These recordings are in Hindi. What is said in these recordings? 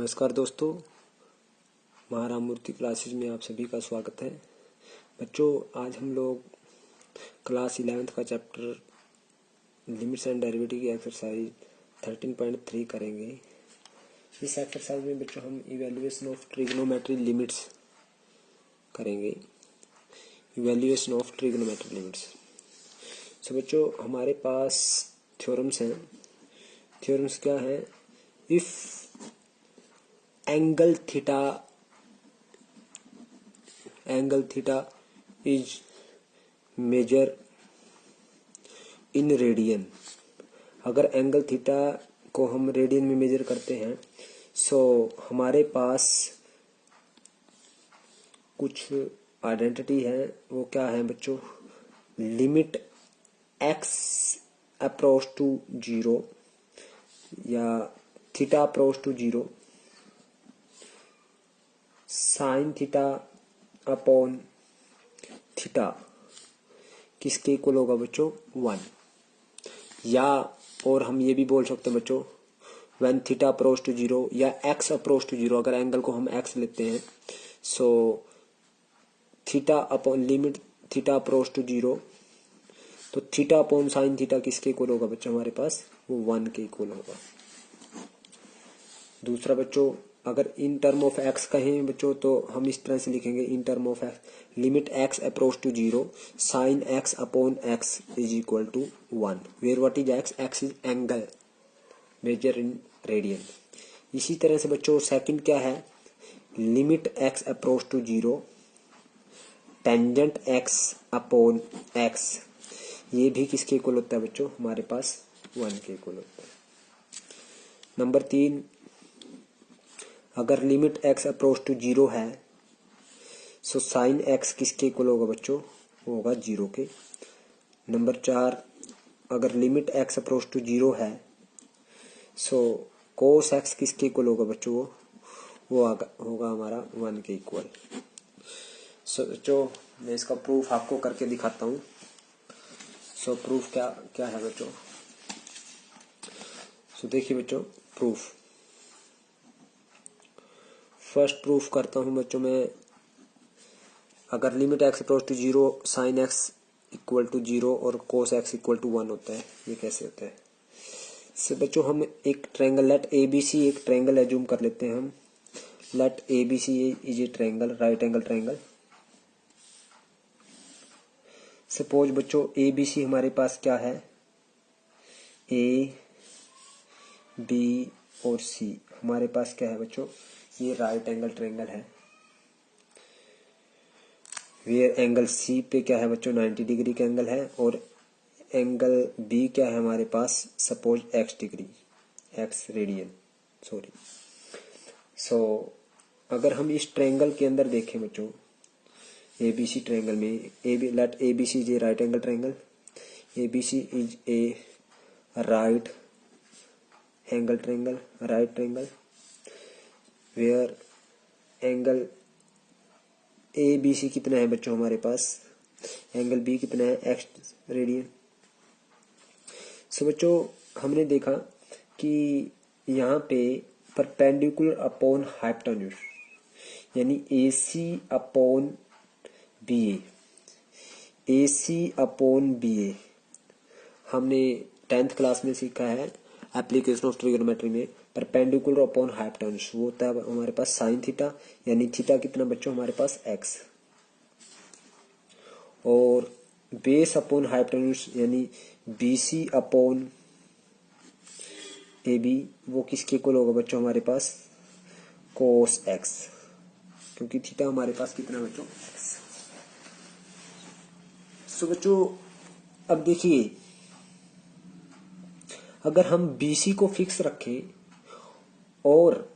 नमस्कार दोस्तों, महाराम मूर्ति क्लासेज में आप सभी का स्वागत है। बच्चों, आज हम लोग क्लास 11th का चैप्टर लिमिट्स एंड डेरिवेटिव की एक्सरसाइज 13.3 करेंगे। इस एक्सरसाइज में बच्चों हम इवैल्यूएशन ऑफ ट्रिग्नोमेट्री लिमिट्स करेंगे। Evaluation of trigonometry limits. So बच्चों, हमारे पास थ्योरम्स हैं। थ्योरम्स क्या है? If angle theta is measured in radian। अगर एंगल थीटा को हम रेडियन में मेजर करते हैं, सो हमारे पास कुछ आइडेंटिटी है। वो क्या है बच्चों? लिमिट x अप्रोच टू 0 या theta approach to 0 sine theta upon theta किसके इक्वल होगा बच्चों? 1। या और हम ये भी बोल सकते हैं बच्चों, व्हेन थीटा अप्रोच टू 0 या x अप्रोच टू 0, अगर एंगल को हम x लेते हैं, so theta upon limit theta approach to 0, तो थीटा अपॉन साइन थीटा किसके इक्वल होगा बच्चों? हमारे पास वो 1 के इक्वल होगा। दूसरा बच्चों, अगर इन टर्म ऑफ x कहें बच्चों, तो हम इस तरह से लिखेंगे in term of x, limit x approach to 0 sine x upon x is equal to 1, where what is x? x is angle measure in radian. इसी तरह से बच्चों सेकंड क्या है? Limit x approach to 0 tangent x upon x, ये भी किसके इक्वल होता है बच्चों? हमारे पास 1 के इक्वल होता है। नंबर 3, अगर लिमिट x अप्रोच टू 0 है, सो साइन x किसके इक्वल होगा बच्चों? वो होगा 0 के। नंबर 4, अगर लिमिट x अप्रोच टू 0 है, सो कोस x किसके इक्वल होगा बच्चों? वो होगा हमारा 1 के इक्वल। सो बच्चों, मैं इसका प्रूफ आपको करके दिखाता हूँ। सो प्रूफ क्या है बच्चों? सो देखिए बच्चों, प्रूफ फर्स्ट प्रूफ करता हूं बच्चों मैं। अगर limit x approach to 0 sine x equal to 0 और कोस x इक्वल टू 1 होता है, ये कैसे होता है? से बच्चों हम एक ट्रायंगल लेट ABC एक ट्रायंगल एज्यूम कर लेते हैं हम। Let ABC is a triangle, right angle triangle. Suppose बच्चों ABC हमारे पास क्या है? A, B और C हमारे पास क्या है बच्चों? ये राइट एंगल ट्रायंगल है। वेयर एंगल C पे क्या है बच्चों? 90 डिग्री का एंगल है, और एंगल B क्या है हमारे पास? Suppose x degree, x radian, sorry. So अगर हम इस ट्रायंगल के अंदर देखें बच्चों, ABC ट्रायंगल में let ABC is a right angle triangle. ABC is a right angle triangle, right triangle, where angle ABC कितना है बच्चों हमारे पास? एंगल B कितना है? x radian. सो बच्चों हमने देखा कि यहाँ पे परपेंडिकुलर अपॉन हाइपोटेन्यूज, यानी AC upon BA, AC upon BA हमने 10th क्लास में सीखा है एप्लीकेशन ऑफ ट्रिग्नोमेट्री में। परपेंडिकुलर अपॉन हाइपोटेन्यूज वो होता है हमारे पास साइन थीटा, यानी थीटा कितना बच्चों हमारे पास? x। और बेस अपॉन हाइपोटेन्यूज यानी BC अपॉन AB, वो किसके इक्वल होगा बच्चों हमारे पास? कोस x, क्योंकि थीटा हमारे पास कितना बच्चों? x। सो बच्चों अब देखिए, अगर हम BC को फिक्स रखें और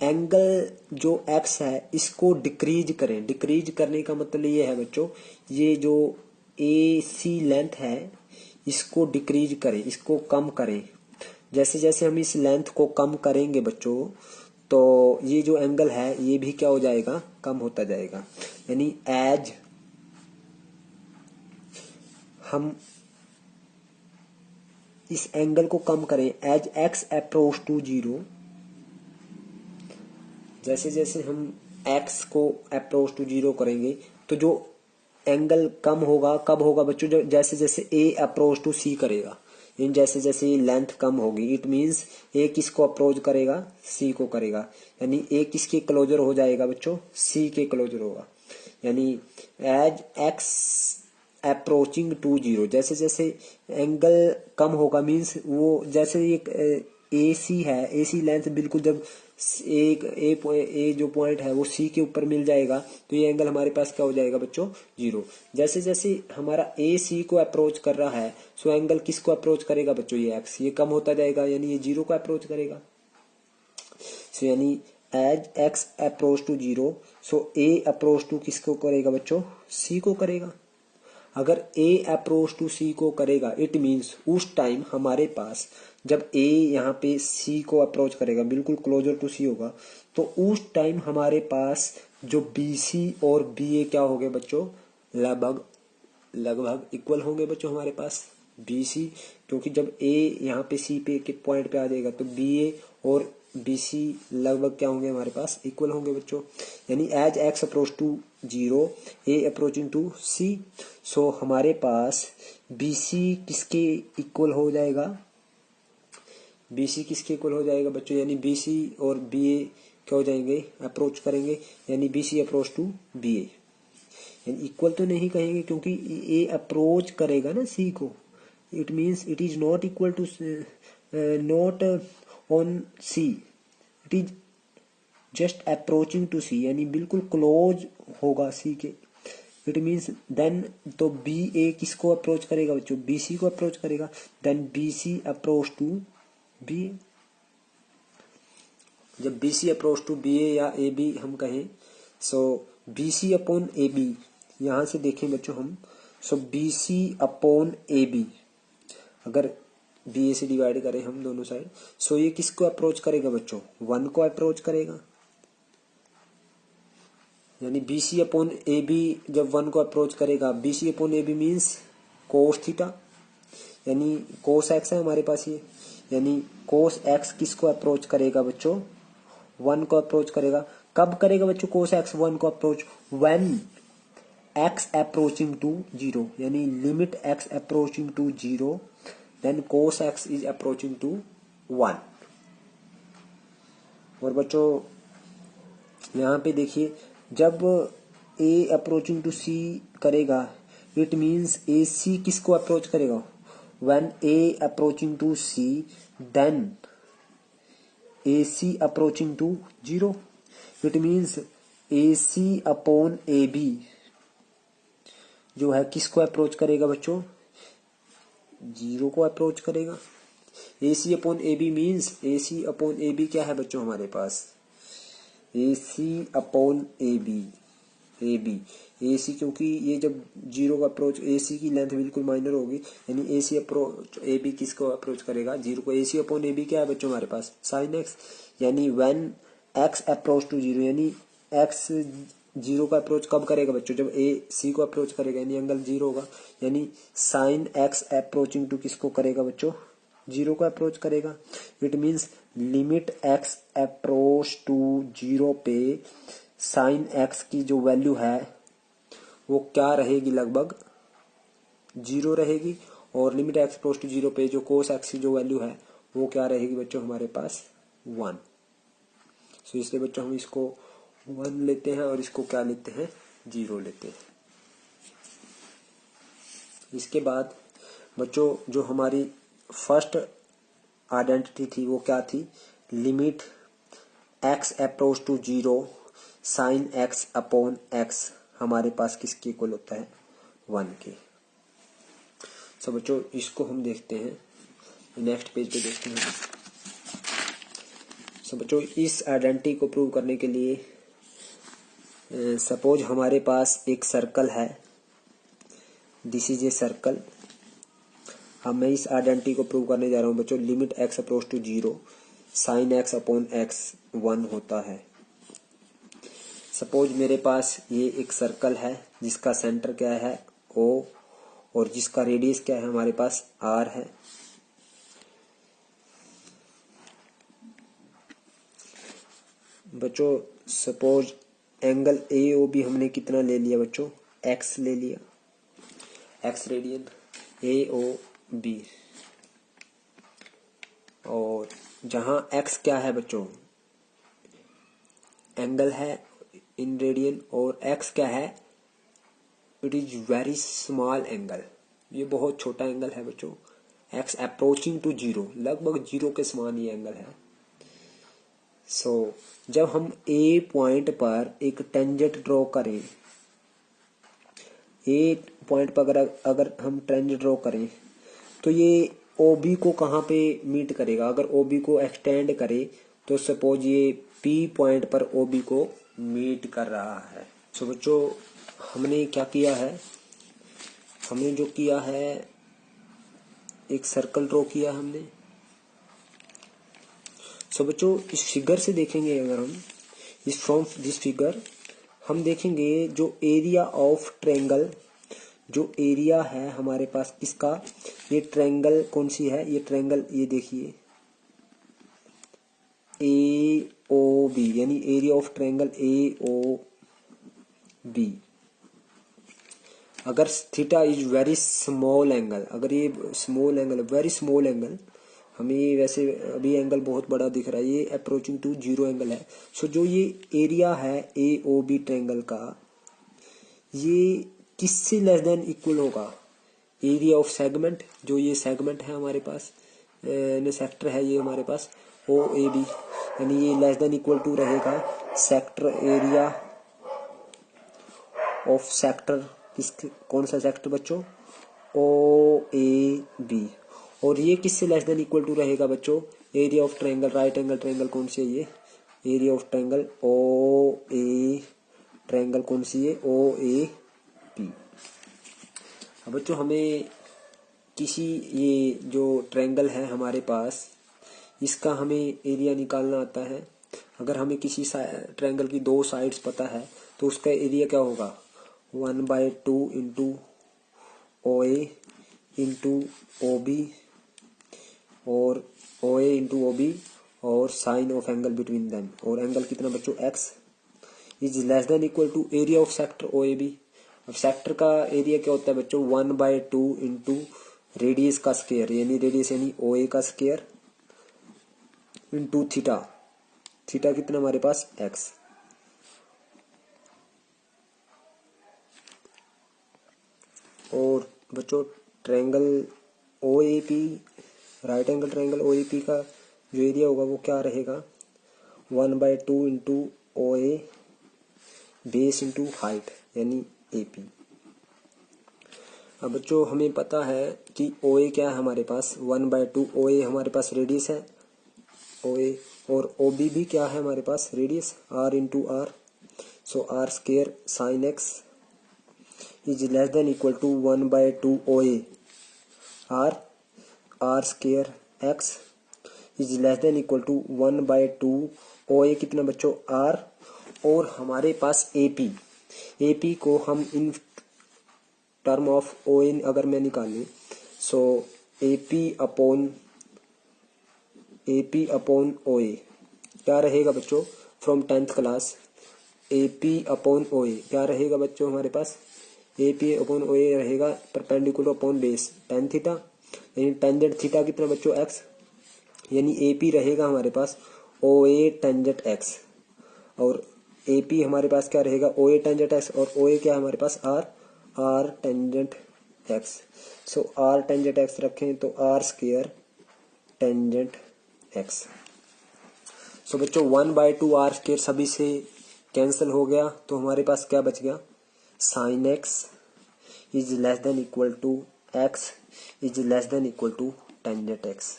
एंगल जो x है इसको डिक्रीज करें, डिक्रीज करने का मतलब ये है बच्चों, ये जो AC लेंथ है इसको डिक्रीज करें, इसको कम करें। जैसे जैसे हम इस लेंथ को कम करेंगे बच्चों, तो ये जो एंगल है ये भी क्या हो जाएगा? कम होता जाएगा। यानी एज हम इस एंगल को कम करें, एज x अप्रोच टू 0, जैसे जैसे हम x को अप्रोच टू 0 करेंगे तो जो एंगल कम होगा कब होगा बच्चों, जैसे जैसे a अप्रोच टू c करेगा, इन जैसे जैसे लेंथ कम होगी, इट मींस a किसको अप्रोच करेगा, c को करेगा, यानी a किसके क्लोजर हो जाएगा बच्चों, c के क्लोजर होगा। यानी एज x अप्रोचिंग टू 0, जैसे जैसे एंगल कम होगा मींस वो जैसे एक ए सी है, ए सी लेंथ बिल्कुल जब एक ए जो पॉइंट है वो सी के ऊपर मिल जाएगा तो ये एंगल हमारे पास क्या हो जाएगा बच्चों, 0। जैसे जैसे हमारा ए सी को अप्रोच कर रहा है सो एंगल किसको अप्रोच करेगा बच्चों, ये एक्स, ये कम होता जाएगा यानी ये 0 को अप्रोच करेगा। सो यानी as X approach to 0 so A approach to किसको करेगा बच्चों, सी को करेगा। अगर a अप्रोच टू c को करेगा इट मींस उस टाइम हमारे पास जब a यहाँ पे c को अप्रोच करेगा बिल्कुल क्लोजर टू c होगा तो उस टाइम हमारे पास जो bc और ba क्या होंगे बच्चों, लगभग लगभग इक्वल होंगे बच्चों हमारे पास bc, क्योंकि जब a यहाँ पे c पे के पॉइंट पे आ जाएगा तो ba और bc लगभग क्या होंगे हमारे पास, इक्वल होंगे बच्चों। यानी as x approach to 0 a approaching to c, so हमारे पास bc किसके इक्वल हो जाएगा, bc किसके इक्वल हो जाएगा बच्चों, यानी bc और ba क्या हो जाएंगे, अप्रोच करेंगे, यानी bc अप्रोच टू ba। यानी इक्वल तो नहीं कहेंगे क्योंकि a अप्रोच करेगा ना c को, it means it is not equal to not on c, it is just approaching to c, यानी बिल्कुल क्लोज होगा c के। इट मींस देन तो बी ए किसको अप्रोच करेगा बच्चों, बी सी को अप्रोच करेगा, then B C approach to B A. जब B C approach to B A या ए बी हम कहें so B C upon A B, यहां से देखें बच्चों हम, so B C upon A B अगर बी ए से डिवाइड करें हम दोनों साइड, सो ये किसको अप्रोच करेगा बच्चों, 1 को अप्रोच करेगा। यानी B C upon A B जब 1 को अप्रोच करेगा, B C upon A B means cos theta, यानी कोस एक्स है हमारे पास ये, यानी कोस एक्स किसको अप्रोच करेगा बच्चों, 1 को अप्रोच करेगा। कब करेगा बच्चों कोस एक्स 1 को approach, when X approaching to 0, यानी limit X approaching to 0 then cos X is approaching to 1। और बच्चों यहाँ पे देखिए जब a अप्रोचिंग टू c करेगा इट मींस ए सी किसको अप्रोच करेगा, when a approaching to c then A C approaching to 0, it means A C upon A B जो है किसको अप्रोच करेगा बच्चों, 0 को अप्रोच करेगा। A C upon A B means A C upon A B क्या है बच्चों हमारे पास, A C upon A B, A B A C, क्योंकि ये जब 0 का अप्रोच, ए सी की लेंथ बिल्कुल माइनर होगी, यानी ए सी अप्रोच ए बी किसको अप्रोच करेगा, 0 को। ए सी अपॉन ए बी क्या है बच्चों हमारे पास, साइन एक्स, यानी व्हेन एक्स अप्रोच टू 0, यानी एक्स 0 का अप्रोच कब करेगा बच्चों, जब ए सी को अप्रोच करेगा, यानी एंगल 0 होगा, यानी साइन एक्स अप्रोचिंग टू किसको करेगा बच्चों, 0 को अप्रोच करेगा। It means limit x approach to 0 पे साइन एक्स की जो वैल्यू है वो क्या रहेगी, लगभग 0 रहेगी, और लिमिट एक्स अप्रोच टू 0 पे जो कोस एक्स की जो वैल्यू है वो क्या रहेगी बच्चों हमारे पास, 1। सो इसलिए बच्चों हम इसको 1 लेते हैं और इसको क्या लेते हैं, 0 लेते हैं। इसके बाद बच्चों जो हमारी फर्स्ट आइडेंटिटी थी वो क्या थी, limit x approach to 0 sine X upon X हमारे पास किसके इक्वल होता है, 1 के। सो बच्चों इसको हम देखते हैं, नेक्स्ट पेज पे देखते हैं। सो बच्चों इस आइडेंटिटी को प्रूव करने के लिए सपोज हमारे पास एक सर्कल है, दिस इज ए सर्कल। अब मैं इस आइडेंटिटी को प्रूव करने जा रहा हूँ बच्चों, limit x approach to 0 sine X upon X 1 होता है। सपोज मेरे पास ये एक सर्कल है जिसका सेंटर क्या है O और जिसका रेडियस क्या है हमारे पास R है। बच्चों suppose angle A O B हमने कितना ले लिया बच्चों, एक्स ले लिया, X radian A O B. और जहां एक्स क्या है बच्चों, एंगल है इन रेडियन, और एक्स क्या है, it is very small angle, ये बहुत छोटा एंगल है बच्चों। एक्स अप्रोचिंग टू जीरो, लगभग जीरो के समान ये एंगल है। सो जब हम ए पॉइंट पर एक टेंजेंट ड्रॉ करें, ए पॉइंट पर अगर हम टेंजेंट ड्रॉ करें तो ये ओ बी को कहाँ पे मीट करेगा, अगर ओ बी को एक्सटेंड करे तो सपोज ये पी पॉइंट पर ओ बी को मीट कर रहा है। सो बच्चों हमने क्या किया है, हमने जो किया है एक सर्कल ड्रॉ किया हमने। सो बच्चों इस फिगर से देखेंगे, अगर हम इस फ्रॉम दिस फिगर हम देखेंगे जो एरिया ऑफ ट्रायंगल, जो एरिया है हमारे पास किसका, ये ट्रायंगल कौन सी है, ये ट्रायंगल ये देखिए ए ओ बी, यानी area of triangle A O B. अगर theta is very small angle, अगर ये small angle, very small angle, हमें वैसे अभी एंगल बहुत बड़ा दिख रहा है, ये अप्रोचिंग टू जीरो एंगल है। सो जो ये एरिया है ए ओ बी ट्रायंगल का, ये किससे लेस देन इक्वल होगा, एरिया ऑफ सेगमेंट, जो ये सेगमेंट है हमारे पास, सेक्टर है ये हमारे पास ओ ए बी, यानी ये लेस देन इक्वल टू रहेगा सेक्टर एरिया ऑफ सेक्टर, किस कौन सा सेक्टर बच्चों, ओ ए बी। और ये किससे लेस देन इक्वल टू रहेगा बच्चों, area of triangle, right angle triangle कौन सी है ये, area of triangle O A, triangle कौन सी है, ओ ए बी। अब बच्चों हमें किसी ये जो ट्रायंगल है हमारे पास, इसका हमें एरिया निकालना आता है। अगर हमें किसी ट्रायंगल की दो साइड्स पता है तो उसका एरिया क्या होगा, 1/2 into O A into O B, और O A into O B, और sine of angle between them, और एंगल कितना बच्चों, x is less than equal to area of sector O A B. अब सेक्टर का एरिया क्या होता है बच्चों, 1/2 इंटू रेडियस का स्क्वायर, यानी रेडियस यानी ओ ए का स्क्वायर, इंटू थीटा, थीटा कितना हमारे पास एक्स। और बच्चों triangle O A P, right angle triangle O A P का जो एरिया होगा वो क्या रहेगा, 1/2 into O A base into height, यानी ए पी। अब बच्चों हमें पता है कि ओ ए क्या है हमारे पास, 1/2 ओ ए हमारे पास रेडियस है ओ ए, और ओ बी भी क्या है हमारे पास, radius R into R. So R square sine x is less than equal to 1/2 O A R, R square X is less than equal to 1/2 O A कितना बच्चों, आर। और हमारे पास ए पी, ए पी को हम in term of O N अगर मैं निकालूं, सो ए पी अपॉन ओ ए क्या रहेगा बच्चों, from 10th class, A P upon O A क्या रहेगा बच्चों हमारे पास, ए पी अपॉन ओ ए रहेगा perpendicular upon base tan theta, यानी टेंजेंट थीटा कितना बच्चों एक्स, यानी ए पी रहेगा हमारे पास ओ ए टेंजेंट एक्स, और ए पी हमारे पास क्या रहेगा, ओ ए टेंजेंट एक्स, और ओ ए क्या हमारे पास R, R tangent X. So R tangent X रखें तो R square tangent X. So बच्चों 1/2 आर स्क्वायर सभी से कैंसिल हो गया, तो हमारे पास क्या बच गया, sine x is less than equal to x is less than equal to tangent x.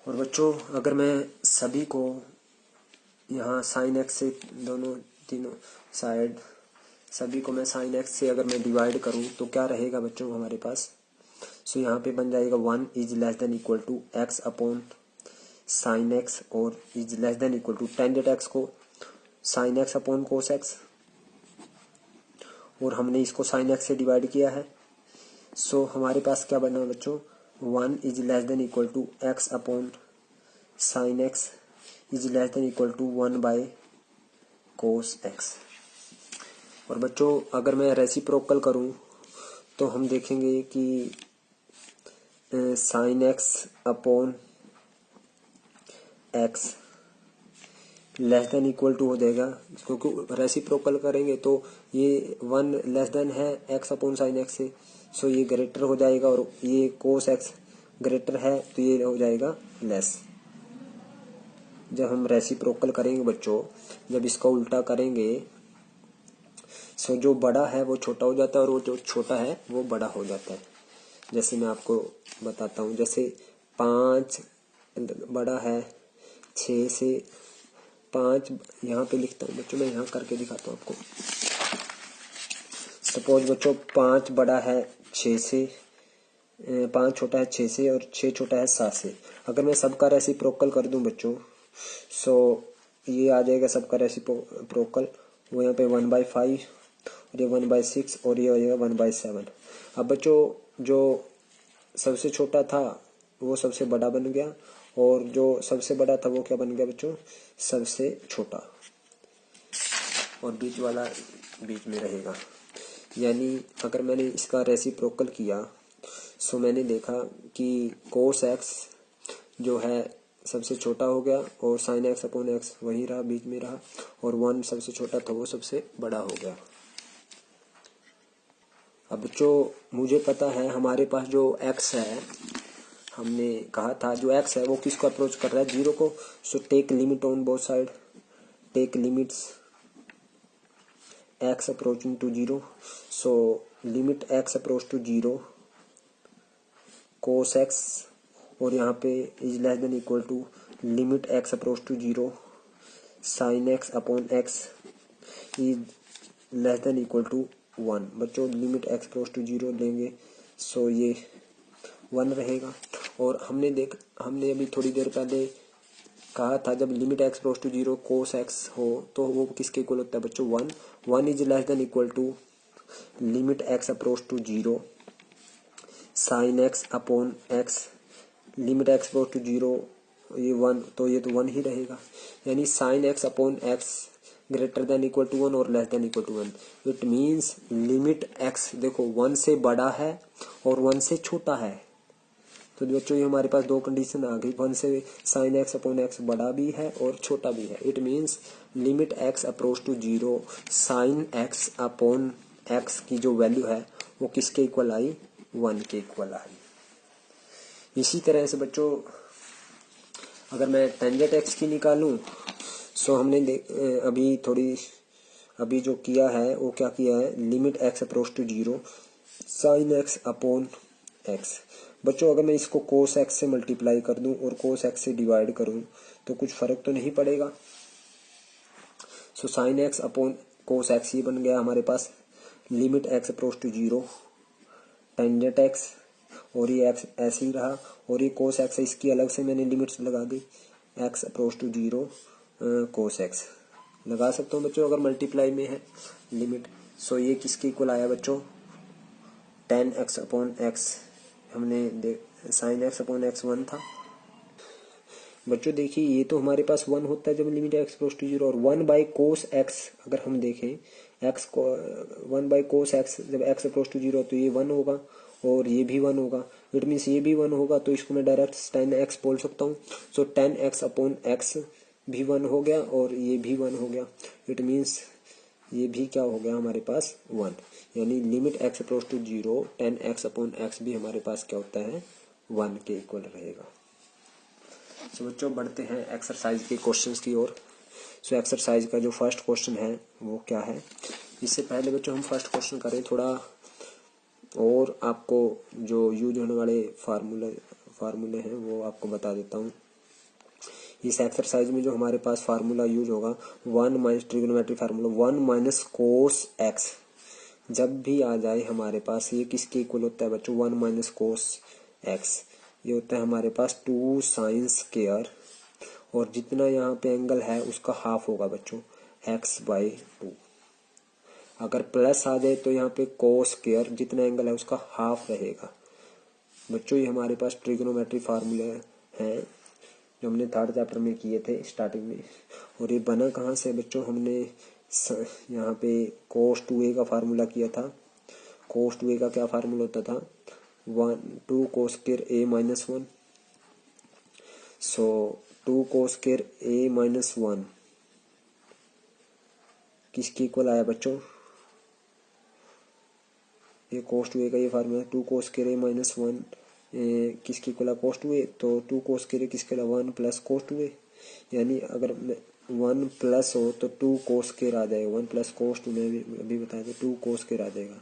और बच्चों अगर मैं सभी को यहाँ साइन एक्स से दोनों तीनों साइड सभी को मैं साइन एक्स से अगर मैं डिवाइड करूँ तो क्या रहेगा बच्चों हमारे पास, सो यहाँ पे बन जाएगा 1 is less than equal to x upon sine x, और is less than equal to tangent X को sine X upon cos X, और हमने इसको साइन एक्स से डिवाइड किया है। सो हमारे पास क्या बना बच्चों, 1 is less than equal to x upon sine x is less than equal to 1/cos x। और बच्चों अगर मैं रेसिप्रोकल करूं तो हम देखेंगे कि sin x upon x less than equal to हो जाएगा, क्योंकि रेसिप्रोकल करेंगे तो ये 1 लेस देन है x अपॉन साइन एक्स से, सो ये ग्रेटर हो जाएगा, और ये कोस x ग्रेटर है तो ये हो जाएगा लेस। जब हम रेसिप्रोकल करेंगे बच्चों, जब इसका उल्टा करेंगे, सो जो बड़ा है वो छोटा हो जाता है और वो जो छोटा है वो बड़ा हो जाता है। जैसे मैं आपको बताता हूँ, जैसे 5 बड़ा है 6 से, 5 यहाँ पे लिखता हूँ बच्चों, मैं यहाँ करके दिखाता हूँ आपको। सपोज बच्चों 5 बड़ा है 6 से, 5 छोटा है 6 से और 6 छोटा है 7 से। अगर मैं सबका रेसिप्रोकल कर दूं बच्चों, सो ये आ जाएगा सबका रेसिप्रोकल, वो यहाँ पे 1/5 और ये 1/6 और ये हो जाएगा 1/7। अब बच्चों जो सबसे छोटा था वो सबसे बड़ा बन गया, और जो सबसे बड़ा था वो क्या बन गया बच्चों, सबसे छोटा, और बीच वाला बीच में रहेगा। यानी अगर मैंने इसका रेसिप्रोकल किया, सो मैंने देखा कि कोस एक्स जो है सबसे छोटा हो गया और साइन एक्स अपॉन एक्स वही रहा, बीच में रहा, और 1 सबसे छोटा था वो सबसे बड़ा हो गया। अब जो मुझे पता है हमारे पास जो x है, हमने कहा था जो x है वो किसको अप्रोच कर रहा है, 0 को। So take limit on both side, take limits x approaching to 0। So limit x approach to 0 cos x, और यहाँ पे is less than equal to limit x approach to 0 sine x upon x is less than equal to 1। बच्चों लिमिट x अप्रोच टू 0 लेंगे, सो ये 1 रहेगा। और हमने अभी थोड़ी देर पहले कहा था जब limit x approach to 0 cos x हो तो वो किसके इक्वल होता है बच्चों, 1 is less than equal to limit x approach to 0 sine x upon x, limit x approach to 0 ये 1, तो ये तो 1 ही रहेगा। यानी sine x upon x greater than equal to 1 और less than equal to 1। It means limit x देखो 1 से बड़ा है और 1 से छोटा है, तो बच्चों ये हमारे पास 2 कंडीशन आ गई, 1 से साइन x अपॉन x बड़ा भी है और छोटा भी है। It means limit x approach to 0 sine x upon x की जो वैल्यू है वो किसके इक्वल आई, 1 के इक्वल आई। इसी तरह से बच्चों अगर मैं टेंजेंट x की निकालूं, सो हमने अभी जो किया है वो क्या किया है, limit x approach to 0 sine x upon x। बच्चों अगर मैं इसको कोस x से मल्टीप्लाई कर दूं और कोस x से डिवाइड करूं तो कुछ फर्क तो नहीं पड़ेगा। So sine x upon cos x ये बन गया हमारे पास limit x approach to 0 tangent x, और ये x ऐसे ही रहा, और ये कोस x है इसकी अलग से मैंने लिमिट्स लगा दी, x approach to 0 cos x लगा सकता हूँ बच्चों अगर मल्टीप्लाई में है लिमिट। सो ये किसके इक्वल आया बच्चों, tan x अपॉन x, हमने साइन x अपॉन x 1 था। बच्चों देखिए ये तो हमारे पास 1 होता है जब लिमिट x अप्रोच टू 0, और 1/cos x अगर हम देखें x को 1/cos x जब x अप्रोच टू 0 तो ये 1 होगा और ये भी 1 होगा। इट मीन्स ये भी 1 होगा, तो इसको मैं डायरेक्ट tan x बोल सकता हूँ। सो tan x अपॉन x भी 1 हो गया और ये भी 1 हो गया। इट मीन्स ये भी क्या हो गया हमारे पास 1, यानी limit x approach to 0 tan x upon x भी हमारे पास क्या होता है 1 के इक्वल रहेगा। सो बच्चों बढ़ते हैं एक्सरसाइज के क्वेश्चंस की ओर। सो एक्सरसाइज का जो फर्स्ट क्वेश्चन है वो क्या है, इससे पहले बच्चों हम फर्स्ट क्वेश्चन करें थोड़ा और आपको जो यूज होने वाले फार्मूले हैं वो आपको बता देता हूँ। इस एक्सरसाइज में जो हमारे पास फार्मूला यूज होगा 1 minus trigonometric formula 1 minus cos x जब भी आ जाए हमारे पास ये किसके इक्वल होता है बच्चों, 1 माइनस कोस एक्स ये होता है हमारे पास 2 साइन स्क्वायर, और जितना यहाँ पे एंगल है उसका हाफ होगा बच्चों x/2। अगर प्लस आ जाए तो यहाँ पे कोस स्क्वायर जितना एंगल है उसका हाफ रहेगा। बच्चों ये हमारे पास ट्रिग्नोमेट्री फार्मूले हैं जो हमने थर्ड चैप्टर में किए थे स्टार्टिंग में। और ये बना कहाँ से बच्चों, हमने यहाँ पे cos 2a का फार्मूला किया था। cos 2a का क्या फार्मूला होता था, 2 cos square a minus 1। So 2 cos square a minus 1 किसके इक्वल आया बच्चों, ये cos 2a का ये formula 2 cos square a minus 1 किसके इक्वल cos 2a, तो 2 cos स्क्वायर किसके अलावा 1 प्लस cos 2a, यानी अगर 1 प्लस हो तो 2 cos स्क्वायर आ जाएगा, 1 प्लस cos 2 में अभी बताया था 2 cos स्क्वायर आ जाएगा।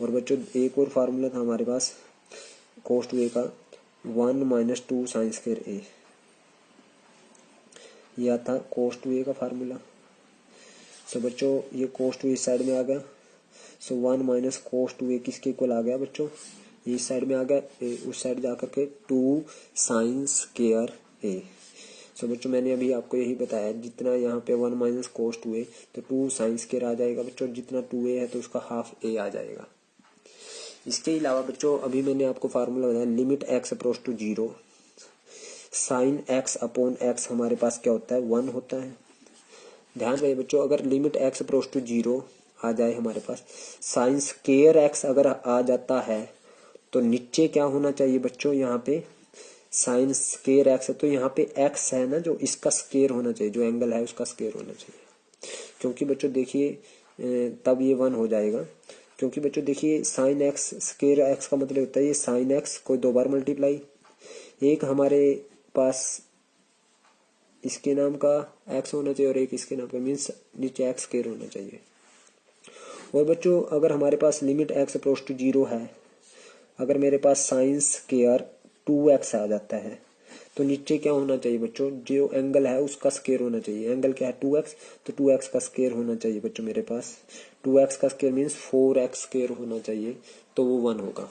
और बच्चों एक और फार्मूला था हमारे पास cos 2a का 1 माइनस 2 साइन स्क्वायर a, यह था cos 2a का फार्मूला। तो बच्चों ये cos 2a इस साइड में आ गया, सो 1 माइनस cos 2a किसके इक्वल आ गया बच्चों, ये इस साइड में आ गया, उस साइड जाकर के 2 साइन स्क्वायर a। सो बच्चों मैंने अभी आपको यही बताया, जितना यहाँ पे 1 माइनस cos 2a तो 2 साइन स्क्वायर आ जाएगा बच्चों, जितना 2a है तो उसका हाफ a आ जाएगा। इसके अलावा बच्चों अभी मैंने आपको फार्मूला बताया, limit x approach to 0 sine x upon x हमारे पास क्या होता है 1 होता है। ध्यान रहे बच्चों, अगर लिमिट x अप्रोच टू 0 आ जाए हमारे पास, साइन स्क्वायर x अगर आ जाता है तो नीचे क्या होना चाहिए बच्चों, यहाँ पे साइन स्क्वायर x है तो यहाँ पे x है ना जो, इसका स्क्वायर होना चाहिए, जो एंगल है उसका स्क्वायर होना चाहिए। क्योंकि बच्चों देखिए तब ये 1 हो जाएगा, क्योंकि बच्चों देखिए साइन x स्क्वायर x का मतलब होता है ये साइन x को 2 बार मल्टीप्लाई, एक हमारे पास इसके नाम का x होना चाहिए और एक इसके नाम का, मीन्स नीचे x स्क्वायर होना चाहिए। और बच्चों अगर हमारे पास लिमिट x अप्रोच टू 0 है, अगर मेरे पास साइन स्क्वायर 2x आ जाता है तो नीचे क्या होना चाहिए बच्चों, जो एंगल है उसका स्क्वायर होना चाहिए। एंगल क्या है 2x, तो 2x का स्क्वायर होना चाहिए बच्चों मेरे पास, 2x का स्क्वायर मीन्स 4x स्क्वायर होना चाहिए, तो वो 1 होगा।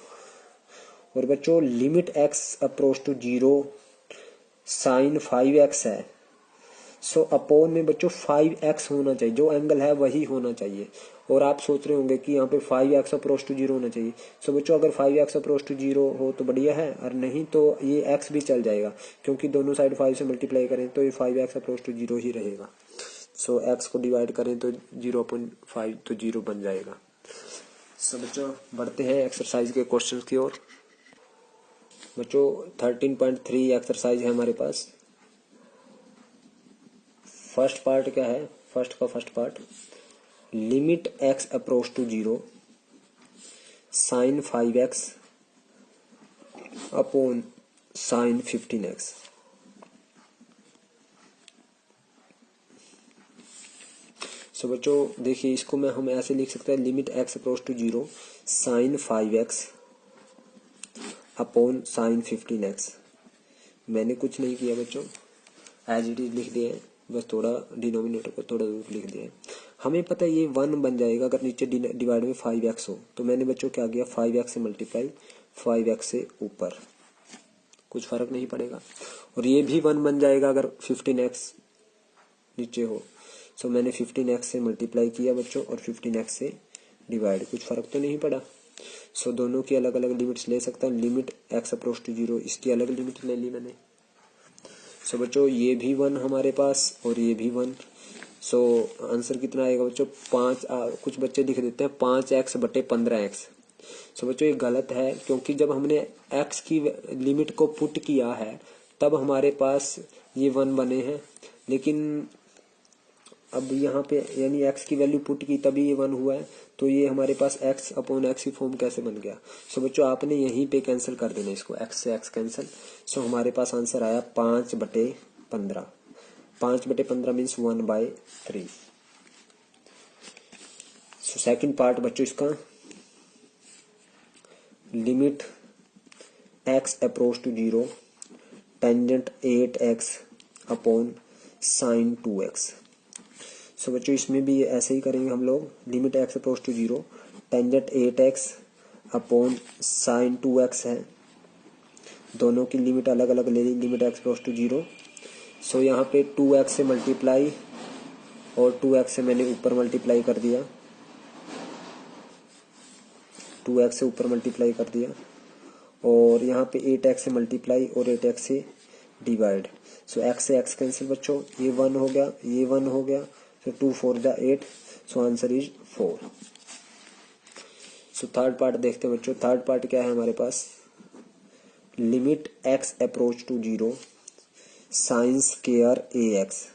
और बच्चों limit x approach to 0 sine 5x है, सो अपॉन में बच्चों 5x होना चाहिए, जो एंगल है वही होना चाहिए। और आप सोच रहे होंगे कि यहाँ पे 5x अप्रोच टू 0 होना चाहिए। सो बच्चों अगर 5x अप्रोच टू 0 हो तो बढ़िया है, और नहीं तो ये x भी चल जाएगा, क्योंकि दोनों साइड 5 से मल्टीप्लाई करें तो ये 5x अप्रोच टू 0 ही रहेगा। सो x को डिवाइड करें तो 0.5 तो 0 बन जाएगा। सो बच्चों बढ़ते हैं एक्सरसाइज के क्वेश्चन की ओर। बच्चों 13.3 एक्सरसाइज है हमारे पास। फर्स्ट पार्ट क्या है, first part limit x approach to 0 sine 5x upon sine 15x। So बच्चों देखिए इसको हम ऐसे लिख सकते हैं, limit x approach to 0 sine 5x upon sine 15x। मैंने कुछ नहीं किया बच्चों, एज इट इज लिख दिया है, बस थोड़ा डिनोमिनेटर को थोड़ा दूर लिख दिया है। हमें पता है ये 1 बन जाएगा अगर नीचे डिवाइड में 5x हो, तो मैंने बच्चों क्या किया 5x से मल्टीप्लाई 5x से ऊपर, कुछ फर्क नहीं पड़ेगा। और ये भी 1 बन जाएगा अगर 15x नीचे हो, सो मैंने 15x से मल्टीप्लाई किया बच्चों और 15x से डिवाइड, कुछ फर्क तो नहीं पड़ा। सो दोनों की अलग अलग लिमिट्स ले सकता हूँ, लिमिट x अप्रोच टू 0 इसकी अलग लिमिट ले ली मैंने। सो बच्चों ये भी 1 हमारे पास और ये भी 1, सो आंसर कितना आएगा बच्चों 5। कुछ बच्चे लिख देते हैं 5x बटे 15x। सो बच्चों ये गलत है, क्योंकि जब हमने x की लिमिट को पुट किया है तब हमारे पास ये 1 बने हैं, लेकिन अब यहाँ पे यानी x की वैल्यू पुट की तभी ये 1 हुआ है, तो ये हमारे पास x अपॉन x की फॉर्म कैसे बन गया। सो बच्चों आपने यहीं पे कैंसिल कर देना इसको, x से x कैंसिल। सो हमारे पास आंसर आया 5/15। 5/15 मीन्स 1/3। सो सेकंड पार्ट बच्चों इसका, limit x approach to 0 tangent 8x upon sine 2x। So बच्चों इसमें भी ऐसे ही करेंगे हम लोग, limit x approach to 0 tangent 8x upon sine 2x है, दोनों की लिमिट अलग अलग ले ली, limit x approach to 0। So यहाँ पे 2x से मल्टीप्लाई और 2x से मैंने ऊपर मल्टीप्लाई कर दिया, 2x से ऊपर मल्टीप्लाई कर दिया, और यहाँ पे 8x से मल्टीप्लाई और 8x से डिवाइड। सो एक्स से एक्स कैंसिल बच्चों, ये 1 हो गया, ये 1 हो गया, सो 2 4 जा 8, so answer is 4। So third part देखते हैं बच्चों। थर्ड पार्ट क्या है हमारे पास, limit x approach to 0 sine square A X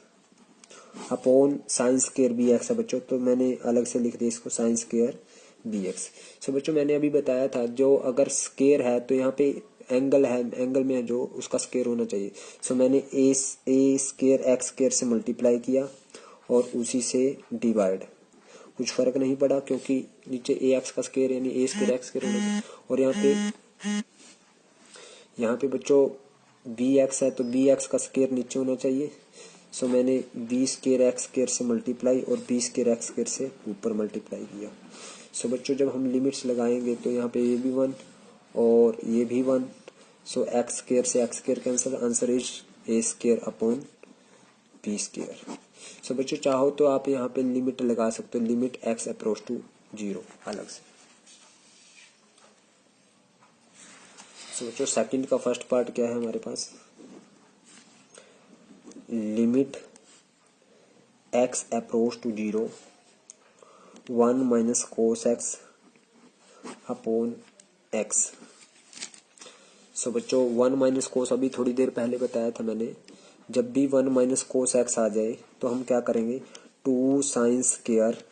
upon sine square B X है बच्चों, तो मैंने अलग से लिख दिया इसको sine square B X. So बच्चों मैंने अभी बताया था जो अगर स्क्वायर है तो यहाँ पे एंगल है, एंगल में जो उसका स्क्वायर होना चाहिए। सो मैंने ए स्क्वायर एक्स स्क्वायर से मल्टीप्लाई किया और उसी से डिवाइड, कुछ फर्क नहीं पड़ा क्योंकि नीचे ए एक्स का स्क्वायर यानी ए स्क्वायर एक्स स्क्वायर होना चाहिए। और यहाँ पे बच्चों बी एक्स है तो बी एक्स का स्क्वायर नीचे होना चाहिए। सो मैंने बी स्क्वायर एक्स स्क्वायर से मल्टीप्लाई और बी स्क्वायर एक्स स्क्वायर से ऊपर मल्टीप्लाई किया। सो बच्चों जब हम लिमिट्स लगाएंगे तो यहाँ पे ये भी 1 और ये भी 1, सो एक्स स्क्वायर से X square cancel, answer is A square upon B square. So बच्चों चाहो तो आप यहाँ पे लिमिट लगा सकते हो, लिमिट एक्स अप्रोच टू 0 अलग से। सो बच्चों सेकंड का फर्स्ट पार्ट क्या है हमारे पास, limit x approach to 0 1 minus cos x upon X. So बच्चों 1 माइनस कोस अभी थोड़ी देर पहले बताया था मैंने, जब भी 1 माइनस कोस एक्स आ जाए तो हम क्या करेंगे, 2 साइन स्क्वायर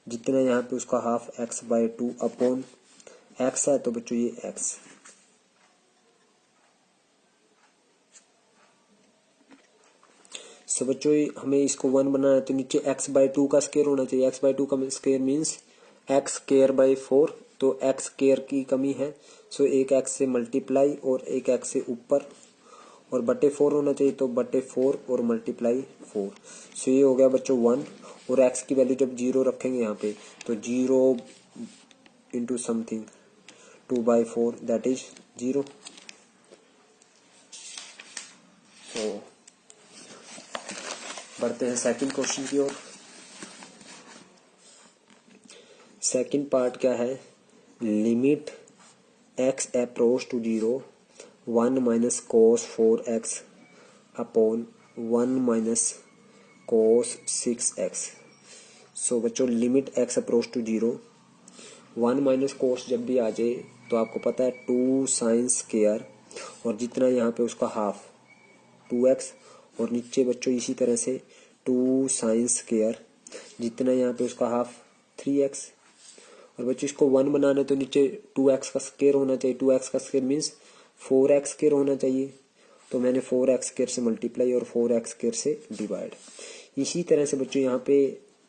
जितना यहाँ पे उसका half x by 2 upon x है तो बच्चों ये एक्स। सो बच्चों हमें इसको 1 बनाना है तो नीचे x बाय 2 का स्क्वायर होना चाहिए। x बाय 2 का square means x square by 4, तो एक्स स्क्वायर की कमी है। सो एक एक्स से मल्टीप्लाई और एक एक्स से ऊपर और बटे 4 होना चाहिए, तो बटे 4 और मल्टीप्लाई 4। सो ये हो गया बच्चों 1 और x की वैल्यू जब 0 रखेंगे यहाँ पे तो 0 into something 2 by 4 that is 0। तो बढ़ते हैं सेकंड क्वेश्चन की ओर। सेकंड पार्ट क्या है, limit x approach to 0 1 minus cos 4x upon 1 minus cos 6x। So बच्चों limit x approach to 0 1 minus cos जब भी आ जाए तो आपको पता है 2 साइन स्क्वायर और जितना यहाँ पे उसका हाफ 2x और नीचे बच्चों इसी तरह से 2 साइन स्क्वायर जितना यहाँ पे उसका हाफ 3x। और बच्चों इसको 1 बनाना है तो नीचे 2x का स्क्वायर होना चाहिए, 2x का स्क्वायर मीन्स 4x स्क्वायर होना चाहिए, तो मैंने 4x स्क्वायर से मल्टीप्लाई और 4x स्क्वायर से डिवाइड। इसी तरह से बच्चों यहाँ पे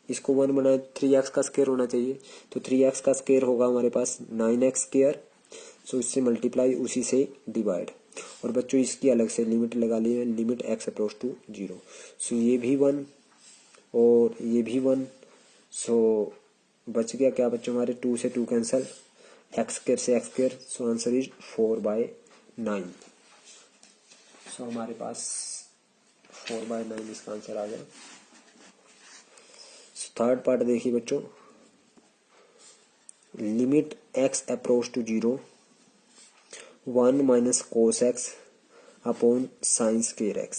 इसको 1 बनाए 3x का स्क्वायर होना चाहिए, तो 3x का स्क्वायर होगा हमारे पास 9x स्क्वायर, सो इससे मल्टीप्लाई उसी से डिवाइड। और बच्चों इसकी अलग से लिमिट लगा ली है, लिमिट एक्स अप्रोच टू 0। सो ये भी 1 और ये भी 1, सो बच गया क्या बच्चों हमारे 2 से 2 कैंसिल, एक्स स्क्वायर से X square, so answer is 4/9। सो हमारे पास 4/9 इसका आंसर आ गया। थर्ड पार्ट देखिए बच्चों, limit x approach to 0 1 minus cos x upon sine square X.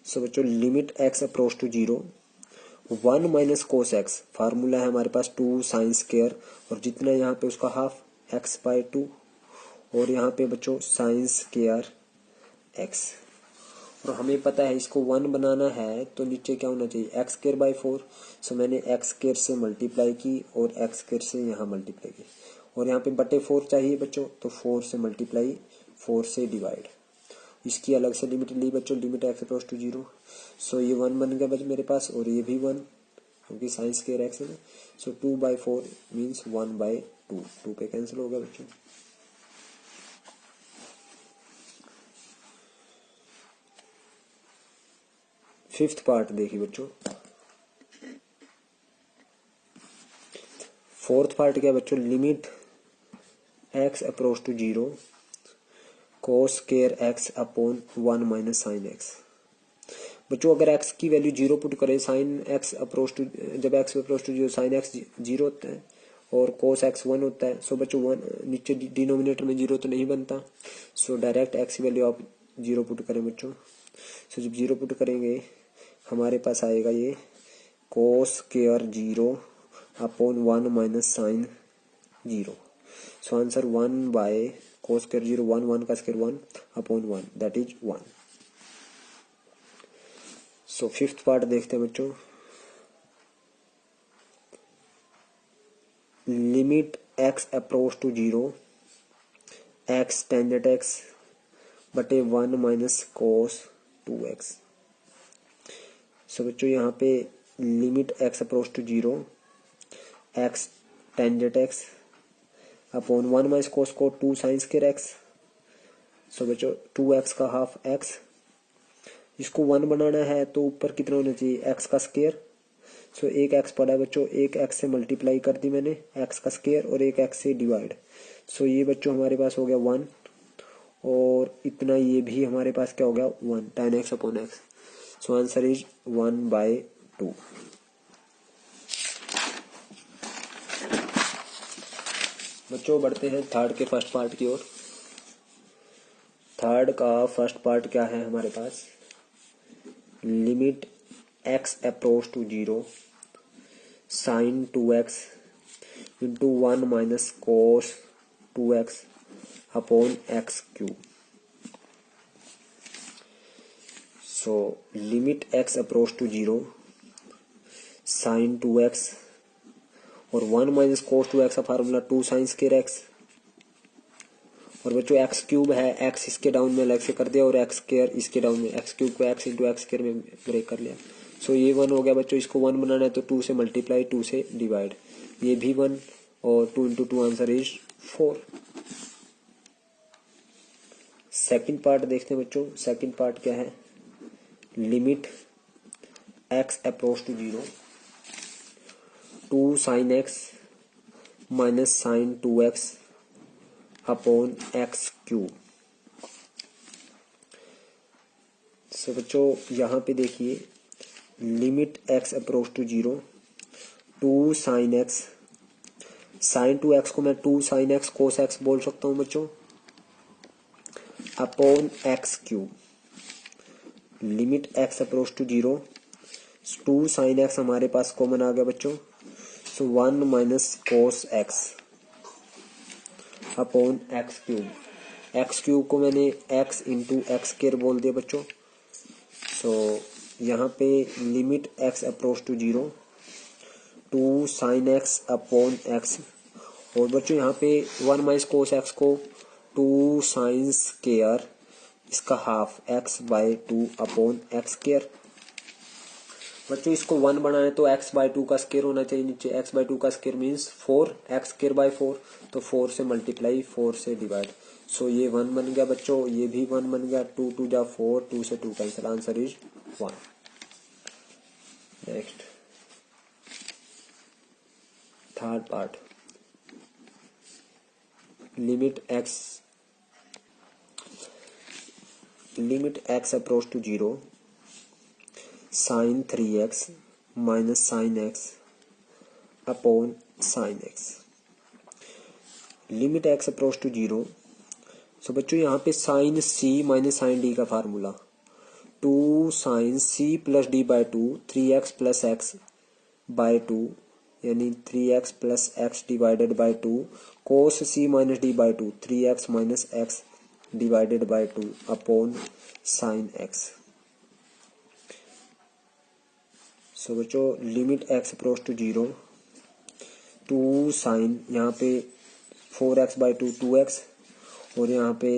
So बच्चों limit x approach to 0 1 minus cos X, formula है हमारे पास 2 साइन स्क्वायर और जितना यहाँ पे उसका हाफ एक्स बाय 2 और यहाँ पे बच्चों साइन स्क्वायर एक्स। और हमें पता है इसको 1 बनाना है तो नीचे क्या होना चाहिए, एक्स स्क्वायर बाय 4। सो मैंने एक्स स्क्वायर से मल्टीप्लाई की और एक्स स्क्वायर से यहाँ मल्टीप्लाई की और यहाँ पे बटे 4 चाहिए बच्चों, तो 4 से मल्टीप्लाई 4 से डिवाइड। इसकी अलग से लिमिट ली बच्चों, लिमिट एक्स अप्रोच टू 0। सो ये 1 बन गया बच्चों मेरे पास और ये भी 1 क्योंकि साइन स्क्वायर एक्स है ना। सो 2/4 मीन्स 1/2, 2 पे कैंसिल हो गया बच्चों। फिफ्थ पार्ट देखिए बच्चों, फोर्थ पार्ट क्या बच्चों, limit x approach to 0 cos square x upon 1 minus sine x. बच्चों अगर x की वैल्यू 0 पुट करें, साइन एक्स अप्रोच टू, जब x approach to 0 sine x 0 होता है और कोस एक्स 1 होता है। सो बच्चों 1 नीचे डिनोमिनेटर में 0 तो नहीं बनता, सो डायरेक्ट एक्स की वैल्यू आप 0 पुट करें बच्चों। सो जब 0 पुट करेंगे हमारे पास आएगा ये cos square 0 upon 1 minus sine 0। So answer 1 by cos square 0 1 का square 1 upon 1 that is 1। So fifth part देखते हैं बच्चों। Limit x approach to 0 x tangent x बटे 1 माइनस कोस 2x। सो बच्चों यहाँ पे limit x approach to 0 x tangent x upon 1 minus cos को 2 साइन स्क्वायर एक्स। सो बच्चों 2x का हाफ x, इसको 1 बनाना है तो ऊपर कितना होना चाहिए x का स्क्वायर। सो एक x पड़ा है बच्चों, एक x से मल्टीप्लाई कर दी मैंने x का स्क्वायर और एक x से डिवाइड। सो ये बच्चों हमारे पास हो गया 1 और इतना ये भी हमारे पास क्या हो गया 1 tan x upon x। So answer is 1/2। बच्चों बढ़ते हैं थर्ड के फर्स्ट पार्ट की ओर। थर्ड का फर्स्ट पार्ट क्या है हमारे पास, limit x approach to 0 sine 2x into 1 minus cos 2x upon x cube. So limit x approach to 0 sine 2x और 1 माइनस कोस 2x का फार्मूला 2 साइन स्क्वायर x और बच्चों x क्यूब है, x इसके डाउन में अलग से कर दिया और x स्क्वायर इसके डाउन में, x क्यूब को x इंटू x स्क्वायर में ब्रेक कर लिया। सो ये 1 हो गया बच्चों, इसको 1 बनाना है तो 2 से मल्टीप्लाई 2 से डिवाइड, ये भी 1 और 2 into 2 answer is 4। Second part देखते हैं बच्चों। सेकंड पार्ट क्या है, limit x approach to 0 2 sine x minus sine 2x upon x cube. So बच्चों यहाँ पे देखिए limit x approach to 0 2 sine x, sine 2x को मैं 2 साइन x कोस x बोल सकता हूँ बच्चों, upon x cube. Limit x approach to 0 2 sine x हमारे पास कॉमन आ गया बच्चों, so 1 minus cos x upon x cube. x cube को मैंने x इंटू एक्स स्क्वायर बोल दिया बच्चों। सो यहाँ पे limit x approach to 0 2 sine x upon x और बच्चों यहाँ पे 1 माइनस कोस x को 2 साइन स्क्वायर इसका half x by 2 upon x square. बच्चों इसको 1 बनाए तो x बाय 2 का स्क्वायर होना चाहिए नीचे, x बाय 2 का square means 4 x square by 4, तो 4 से मल्टीप्लाई 4 से डिवाइड। सो ये 1 बन गया बच्चों, ये भी 1 बन गया, 2 2 जा 4, 2 से 2 cancel, answer is 1। Next third part, limit x approach to 0 sine 3x minus sine x upon sine x। Limit x approach to 0। So बच्चों यहाँ पे sine c minus sine d का formula 2 sine c plus d by 2 3x plus x by 2 यानी 3x plus x divided by 2 cos c minus d by 2 3x minus x divided by 2 upon sine x। So बच्चों limit x approach to 0 2 sine, यहाँ पे 4x बाई 2 2x और यहाँ पे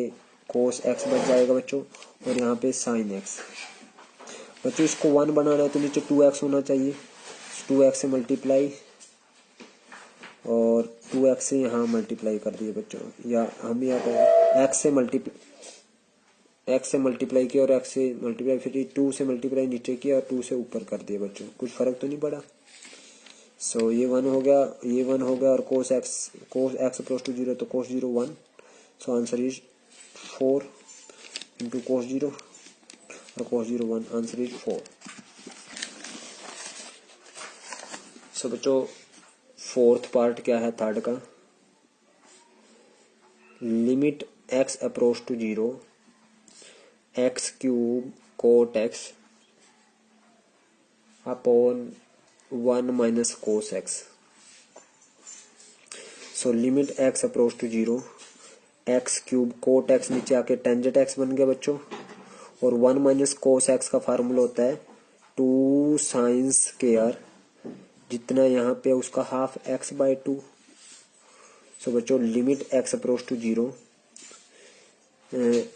कोस x बच जाएगा बच्चों और यहाँ पे साइन x। बच्चों इसको 1 बनाना है तो नीचे 2x होना चाहिए, 2x से मल्टीप्लाई और 2x से यहाँ मल्टीप्लाई कर दिए बच्चों, या हम यहाँ पर x से मल्टीप्लाई किया और x से मल्टीप्लाई, फिर 2 से मल्टीप्लाई नीचे किया और 2 से ऊपर कर दिया बच्चों, कुछ फर्क तो नहीं पड़ा। सो ये 1 हो गया, ये 1 हो गया और कोस x अप्रोच टू 0 तो कोस 0 1। सो आंसर इज 4 इंटू कोस 0 और कोस 0 1, आंसर इज 4। सो बच्चों फोर्थ पार्ट क्या है थर्ड का, limit x approach to 0 x cube cot x upon 1 minus cos x. So limit x approach to 0 x cube cot x नीचे आके टेंजेंट एक्स बन गया बच्चों, और 1 माइनस कोस एक्स का फार्मूला होता है 2 साइन स्क्वायर, जितना यहाँ पे उसका हाफ एक्स बाय 2। सो बच्चों limit x approach to 0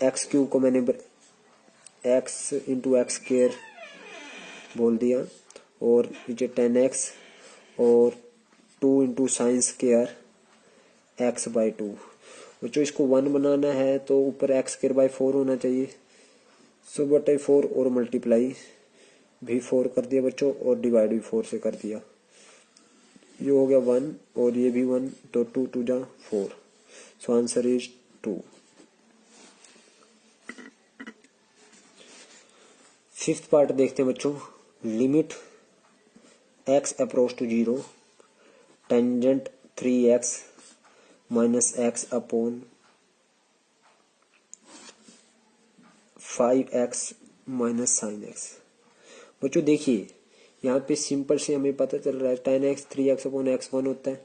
x cube को मैंने एक्स इंटू एक्स स्क्वायर बोल दिया, और नीचे 10x और 2 into sine square x by 2। बच्चों इसको 1 बनाना है तो ऊपर एक्स स्क्वायर बाई 4 होना चाहिए। सो बटे 4 और मल्टीप्लाई भी 4 कर दिया बच्चों, और डिवाइड भी 4 से कर दिया। ये हो गया 1 और ये भी 1, तो 2 2 जा 4। So answer is 2। Fifth part देखते हैं बच्चों, limit x approach to 0 tangent 3x minus x upon 5x minus sine x. बच्चों देखिए यहाँ पे सिंपल से हमें पता चल रहा है 10x 3x अपॉन x 1 होता है,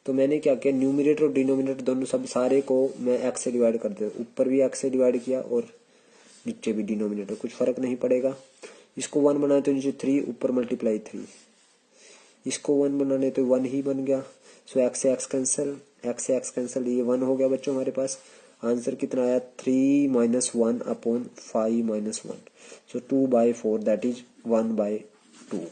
तो मैंने क्या किया, न्यूमरेटर और डिनोमिनेटर दोनों सब सारे को मैं x से डिवाइड कर दिया, ऊपर भी x से डिवाइड किया और नीचे भी डिनोमिनेटर, कुछ फर्क नहीं पड़ेगा। इसको 1 बनाए तो नीचे 3, ऊपर मल्टीप्लाई 3, इसको 1 बनाने तो 1 ही बन गया। सो x से x कैंसिल, x से x कैंसिल, ये 1 हो गया बच्चों हमारे पास। आंसर कितना आया 3 minus 1 upon 5 minus 1, so 2 by 4 that is 1 by 2।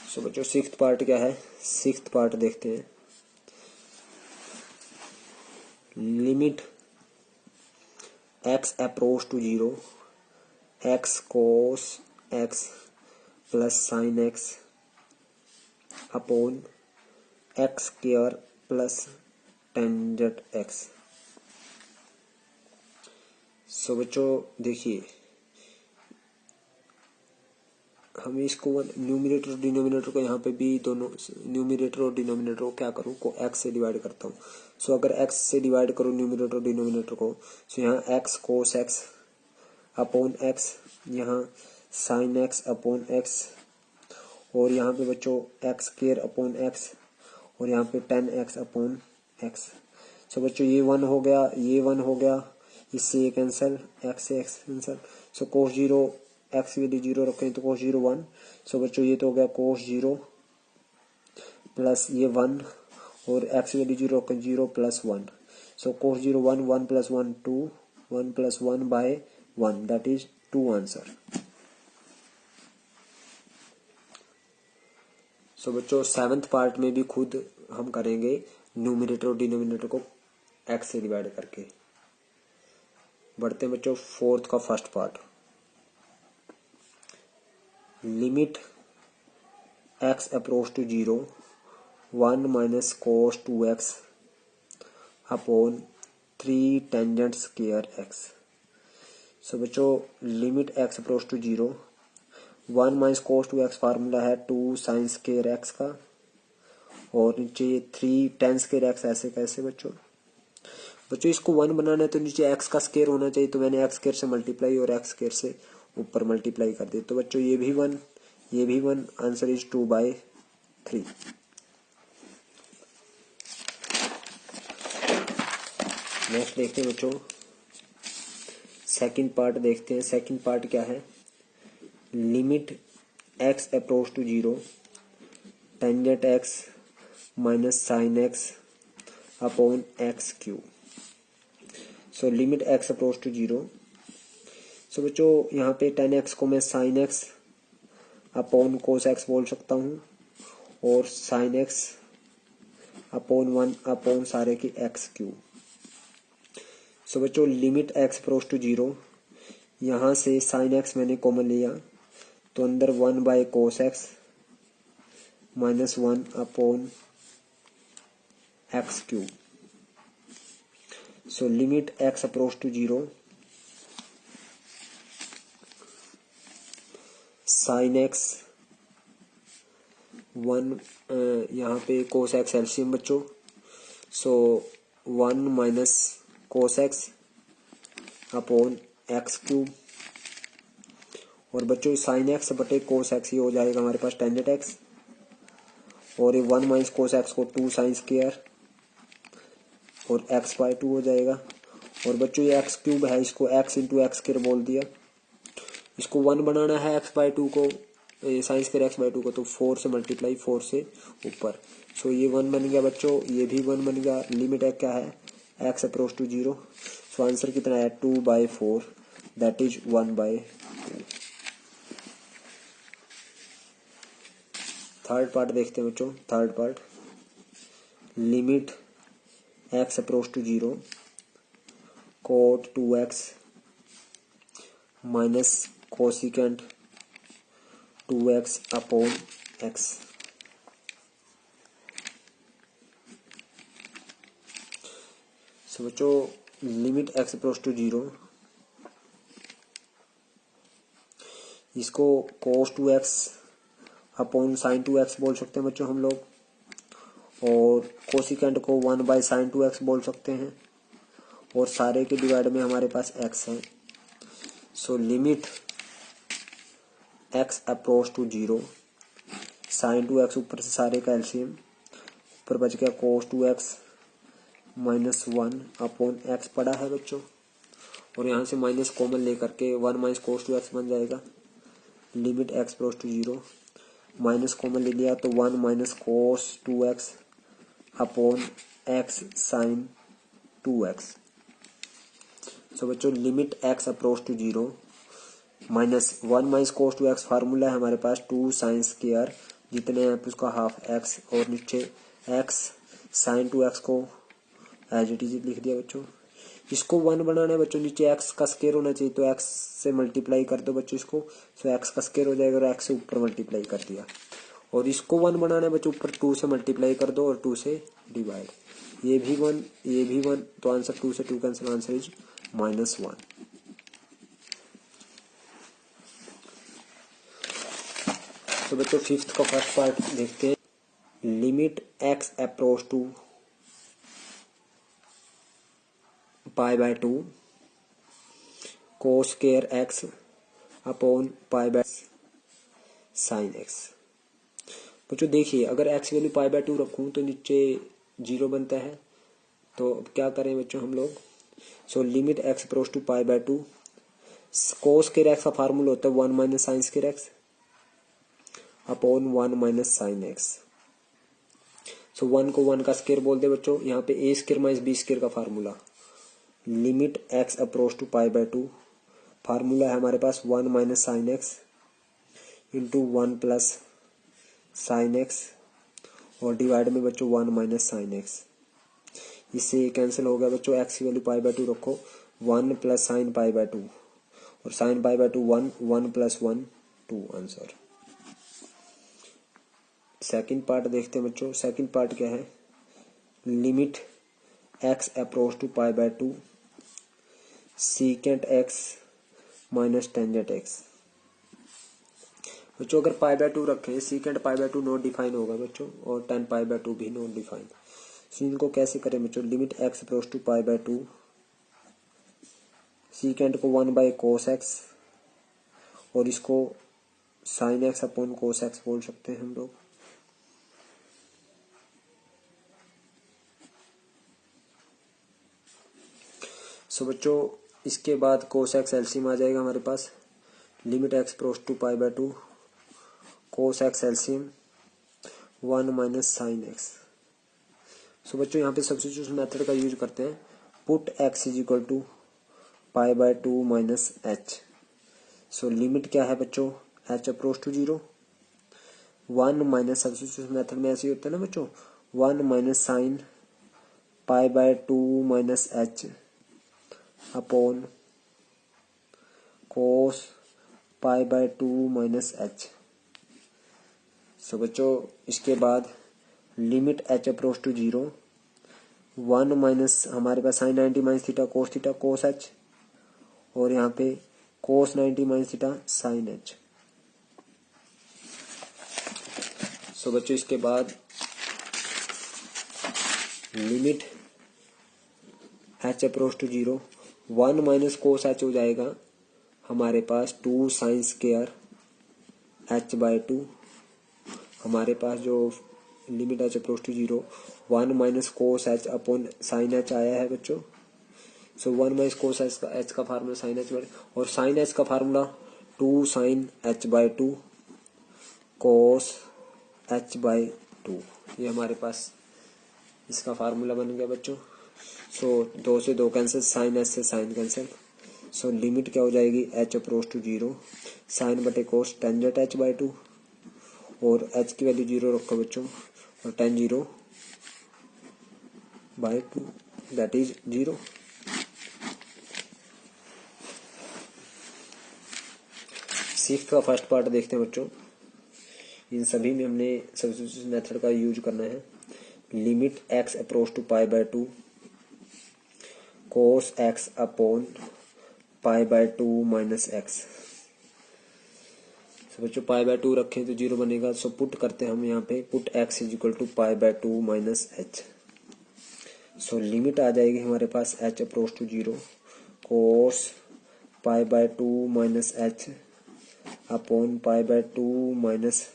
So बच्चों सिक्स्थ पार्ट क्या है, सिक्स्थ पार्ट देखते हैं, limit x approach to 0 x cos x plus sine x upon x square plus tangent x। So बच्चों देखिए हमें इसको न्यूमरेटर और डिनोमिनेटर को यहाँ पे भी दोनों न्यूमरेटर और डिनोमिनेटर को क्या करूँ को x से डिवाइड करता हूँ। सो अगर x से डिवाइड करूँ न्यूमरेटर और डिनोमिनेटर को, सो यहाँ x cos x upon x, यहाँ साइन x अपॉन x, और यहाँ पे बच्चों एक्स स्क्वायर अपॉन x, और यहाँ पे 10x अपॉन x। सो बच्चों ये 1 हो गया, ये 1 हो गया, इससे ये कैंसिल, x से x कैंसिल। सो कोस 0 x की वैल्यू 0 रखें तो कोस 0 1। सो बच्चों ये तो हो गया कोस 0 प्लस ये 1, और x की वैल्यू 0 रखें 0 plus 1। So cos 0 1, 1 plus 1 2, 1 plus 1 by 1 that is 2 answer. So बच्चों सेवंथ पार्ट में भी खुद हम करेंगे न्यूमरेटर और डिनोमिनेटर को x से डिवाइड करके। बढ़ते हैं बच्चों फोर्थ का first part, limit x approach to 0 1 minus cos 2x upon 3 tangent square x। So बच्चों limit x approach to 0 1 minus cos 2x formula है 2 साइन स्क्वायर x का, और नीचे 3 टेन स्क्वायर x। ऐसे कैसे बच्चों इसको 1 बनाना है तो नीचे x का स्क्वायर होना चाहिए, तो मैंने x स्क्वायर से मल्टीप्लाई और x स्क्वायर से ऊपर मल्टीप्लाई कर दिया, तो बच्चों ये भी 1 ये भी 1, आंसर इज 2 बाई 3। नेक्स्ट देखते हैं बच्चों सेकंड पार्ट देखते हैं। सेकंड पार्ट क्या है, limit x approach to 0 tangent x minus sine x upon x cube. So limit x approach to 0। So बच्चों यहाँ पे 10x को मैं sine x upon cos x बोल सकता हूँ, और साइन x अपॉन 1 अपॉन सारे की x क्यूब। सो बच्चों लिमिट x अप्रोच टू 0, यहाँ से साइन x मैंने कॉमन लिया तो अंदर 1 by cos x minus 1 upon x cube. So limit x approach to 0 sine x 1 यहाँ पे कोस एक्स एलसीएम बच्चों, so 1 minus cos x upon x cube, और बच्चों साइन एक्स बटे कोस एक्स ही हो जाएगा हमारे पास टेंजेंट एक्स, और ये 1 माइनस कोस एक्स को 2 साइन स्क्वायर और एक्स बाय 2 हो जाएगा। और बच्चों ये एक्स क्यूब है, इसको एक्स इंटू एक्स स्क्वायर बोल दिया, इसको 1 बनाना है एक्स बाय 2 को, साइन स्क्वायर एक्स बाय 2 को, तो 4 से मल्टीप्लाई 4 से ऊपर, सो ये 1 बन गया बच्चों, ये भी 1 बन गया। लिमिट एक क्या है, x approach to 0, so answer कितना है 2/4, दैट इज 1/2। थर्ड पार्ट देखते हैं बच्चों। Third part, limit x approach to 0 cot 2x minus cosecant 2x upon x। So बच्चों लिमिट एक्स अप्रोच टू 0, इसको कोस 2x अपॉन साइन 2x बोल सकते हैं बच्चों हम लोग, और कोसिकेंट को 1/sin 2x बोल सकते हैं, और सारे के डिवाइड में हमारे पास x है। So limit x approach to 0, sine 2x ऊपर से सारे का एलसीएम, ऊपर बच गया कोस 2x माइनस 1 अपॉन x पड़ा है बच्चों, और यहाँ से माइनस कॉमन लेकर के 1 माइनस कोस 2x बन जाएगा। Limit x approach to 0, minus common ले लिया तो 1 minus cos 2x upon x sine 2x। So बच्चों limit x approach to 0 minus 1 minus cos 2x, formula है हमारे पास 2 साइन स्क्वायर, जितने हैं उसका हाफ x, और नीचे x साइन 2x को एज इट इज लिख दिया बच्चों। इसको 1 बनाना है बच्चों, नीचे x का स्क्वायर होना चाहिए, तो x से मल्टीप्लाई कर दो बच्चों इसको, सो x का स्क्वायर हो जाएगा, और x से ऊपर मल्टीप्लाई कर दिया। और इसको 1 बनाना है बच्चों, ऊपर 2 से मल्टीप्लाई कर दो और 2 से डिवाइड, ये भी 1 ये भी 1, तो आंसर 2 से 2 कैंसिल, आंसर इज -1। तो बच्चों फिफ्थ का फर्स्ट पार्ट देखते हैं। Limit x approach to π/2 cos square x upon π/, sine x। बच्चों देखिए अगर x वैल्यू π/2 रखूं तो नीचे 0 बनता है, तो अब क्या करें बच्चों हम लोग। So limit x approach to π/2, cos square x का फार्मूला होता है 1 minus sine square x upon 1 minus sine x। So 1 को 1 का स्क्वायर बोल दे बच्चों, यहाँ पे a square minus b square का formula. Limit x approach to π/2, formula है हमारे पास 1 minus sine x into 1 plus sine x, और डिवाइड में बच्चों 1 माइनस साइन एक्स, इससे ये कैंसिल हो गया बच्चों। x की वैल्यू π/2 रखो, 1 प्लस साइन π/2, और sine π/2 1, 1 plus 1 2, answer. Second part देखते हैं बच्चों। सेकंड पार्ट क्या है, limit x approach to π/2 secant x minus tangent x। बच्चों अगर π/2 रखें, सीकेंट π/2 नॉट डिफाइन होगा बच्चों, और tan π/2 भी नॉट डिफाइन। सो इनको कैसे करें बच्चों, limit x approach to π/2, secant को 1/cos x, और इसको sine x upon cos x बोल सकते हैं हम लोग। सो बच्चों इसके बाद cos x एलसीएम आ जाएगा हमारे पास। Limit x approach to π/2 cos x LCM 1 minus sine x। So बच्चों यहाँ पे सब्स्टिट्यूशन मेथड का यूज करते हैं। Put x is equal to π/2 minus h। So limit क्या है बच्चों, h approach to 0, 1 minus, substitution method में ऐसे ही होता है ना बच्चों, 1 minus sine π/2 minus h upon cos π/2 minus h। So बच्चों इसके बाद limit h approach to 0, 1 minus हमारे पास sine 90 minus theta cos h, और यहाँ पे cos 90 minus theta sine h। So बच्चों इसके बाद limit h approach to 0, 1 minus cos h हो जाएगा हमारे पास 2 साइन स्क्वायर h/2। हमारे पास जो limit h approach to 0 1 minus cos h upon sine h आया है बच्चों। सो 1 माइनस कोस h का फार्मूला साइन h और साइन h का formula 2 sine h/2 cos h/2। ये हमारे पास इसका फार्मूला बन गया बच्चों। सो 2 से 2 कैंसिल, साइन h से साइन कैंसिल। सो लिमिट क्या हो जाएगी h अप्रोच टू 0 साइन बटे कोस टेंजेंट h/2 और h की वैल्यू 0 रखो बच्चों और tan 0/2 दैट इज 0। सिक्स्थ का फर्स्ट पार्ट देखते हैं बच्चों। इन सभी में हमने सब्स्टिट्यूशन मेथड का यूज करना है। Limit x approach to π/2 cos x upon π/2 minus x। बच्चों π/2 रखें तो 0 बनेगा। सो पुट करते हैं हम यहाँ पे, put x is equal to π/2 minus h। So limit आ जाएगी हमारे पास h approach to 0 cos π/2 minus h upon π/2 minus